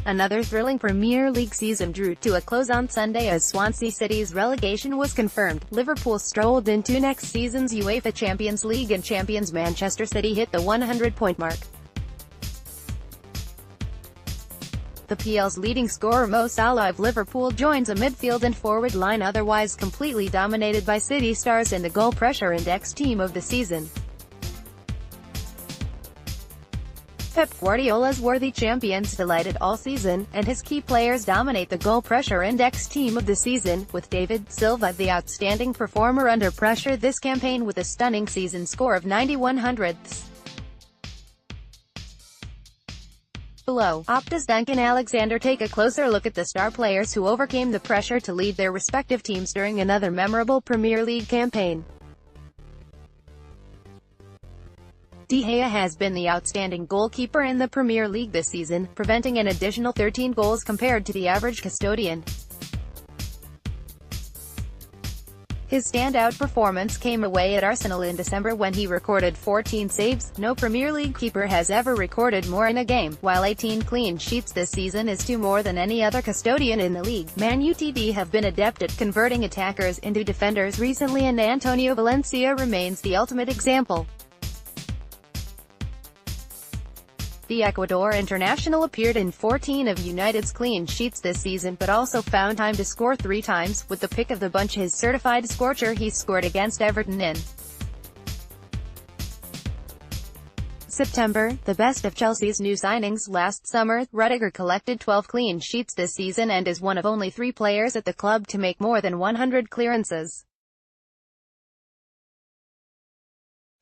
Another thrilling Premier League season drew to a close on Sunday as Swansea City's relegation was confirmed. Liverpool strolled into next season's UEFA Champions League and champions Manchester City hit the 100-point mark. The PL's leading scorer Mo Salah of Liverpool joins a midfield and forward line otherwise completely dominated by City stars in the goal pressure index team of the season. Pep Guardiola's worthy champions delighted all season, and his key players dominate the goal pressure index team of the season, with David Silva the outstanding performer under pressure this campaign with a stunning season score of 91/100ths. Below, Opta's Duncan Alexander take a closer look at the star players who overcame the pressure to lead their respective teams during another memorable Premier League campaign. De Gea has been the outstanding goalkeeper in the Premier League this season, preventing an additional 13 goals compared to the average custodian. His standout performance came away at Arsenal in December when he recorded 14 saves. No Premier League keeper has ever recorded more in a game, while 18 clean sheets this season is 2 more than any other custodian in the league. Man United have been adept at converting attackers into defenders recently, and Antonio Valencia remains the ultimate example. The Ecuador international appeared in 14 of United's clean sheets this season but also found time to score 3 times, with the pick of the bunch his certified scorcher he scored against Everton in September. The best of Chelsea's new signings last summer, Rudiger collected 12 clean sheets this season and is one of only 3 players at the club to make more than 100 clearances.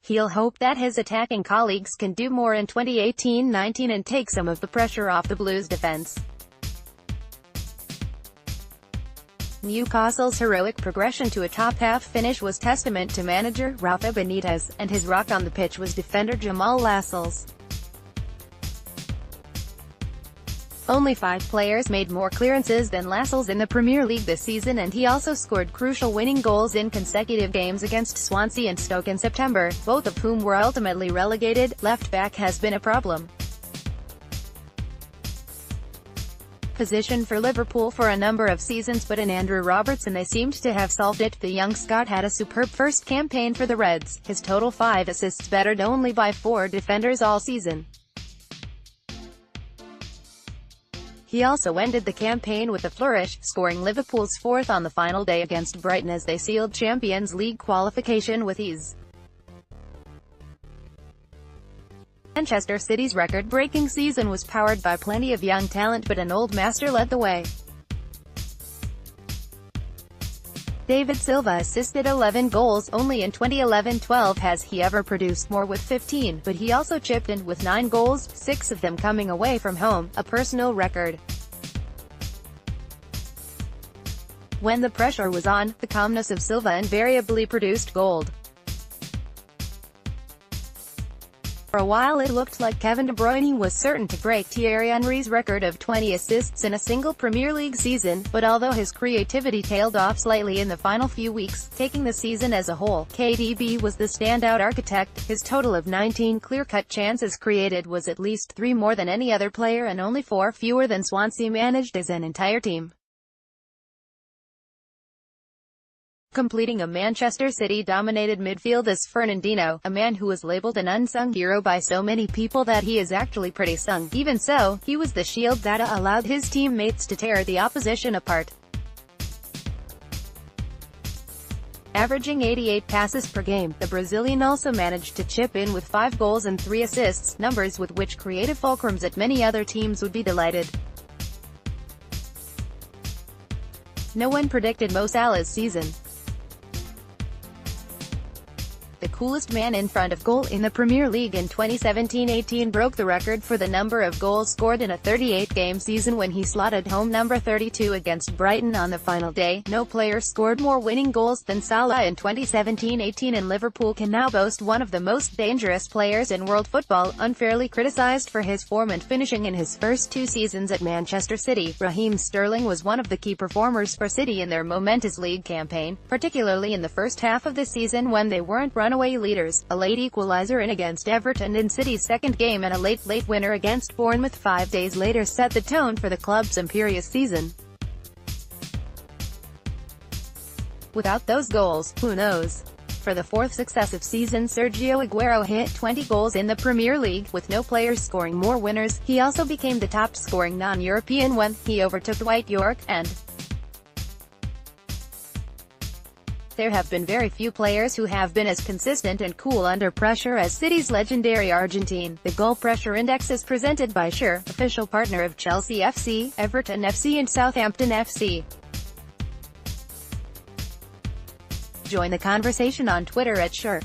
He'll hope that his attacking colleagues can do more in 2018-19 and take some of the pressure off the Blues' defense. Newcastle's heroic progression to a top-half finish was testament to manager Rafa Benitez, and his rock on the pitch was defender Jamal Lascelles. Only 5 players made more clearances than Lascelles in the Premier League this season, and he also scored crucial winning goals in consecutive games against Swansea and Stoke in September, both of whom were ultimately relegated. Left-back has been a problem position for Liverpool for a number of seasons, but in Andrew Robertson they seemed to have solved it. The young Scot had a superb first campaign for the Reds, his total 5 assists bettered only by 4 defenders all season. He also ended the campaign with a flourish, scoring Liverpool's 4th on the final day against Brighton as they sealed Champions League qualification with ease. Manchester City's record-breaking season was powered by plenty of young talent, but an old master led the way. David Silva assisted 11 goals. Only in 2011-12 has he ever produced more, with 15, but he also chipped in with 9 goals, 6 of them coming away from home, a personal record. When the pressure was on, the calmness of Silva invariably produced gold. For a while it looked like Kevin De Bruyne was certain to break Thierry Henry's record of 20 assists in a single Premier League season, but although his creativity tailed off slightly in the final few weeks, taking the season as a whole, KDB was the standout architect. His total of 19 clear-cut chances created was at least 3 more than any other player and only 4 fewer than Swansea managed as an entire team. Completing a Manchester City-dominated midfield is Fernandinho, a man who was labelled an unsung hero by so many people that he is actually pretty sung. Even so, he was the shield that allowed his teammates to tear the opposition apart. Averaging 88 passes per game, the Brazilian also managed to chip in with 5 goals and 3 assists, numbers with which creative fulcrums at many other teams would be delighted. No one predicted Mo Salah's season. The coolest man in front of goal in the Premier League in 2017-18 broke the record for the number of goals scored in a 38-game season when he slotted home number 32 against Brighton on the final day. No player scored more winning goals than Salah in 2017-18, and Liverpool can now boast one of the most dangerous players in world football. Unfairly criticised for his form and finishing in his first 2 seasons at Manchester City, Raheem Sterling was one of the key performers for City in their momentous league campaign, particularly in the first half of the season when they weren't running runaway leaders, a late equaliser in against Everton in City's second game and a late winner against Bournemouth 5 days later set the tone for the club's imperious season. Without those goals, who knows? For the fourth successive season, Sergio Aguero hit 20 goals in the Premier League, with no players scoring more winners. He also became the top-scoring non-European when he overtook Dwight Yorke, and there have been very few players who have been as consistent and cool under pressure as City's legendary Argentine. The goal pressure index is presented by Sure, official partner of Chelsea FC, Everton FC and Southampton FC. Join the conversation on Twitter at Sure.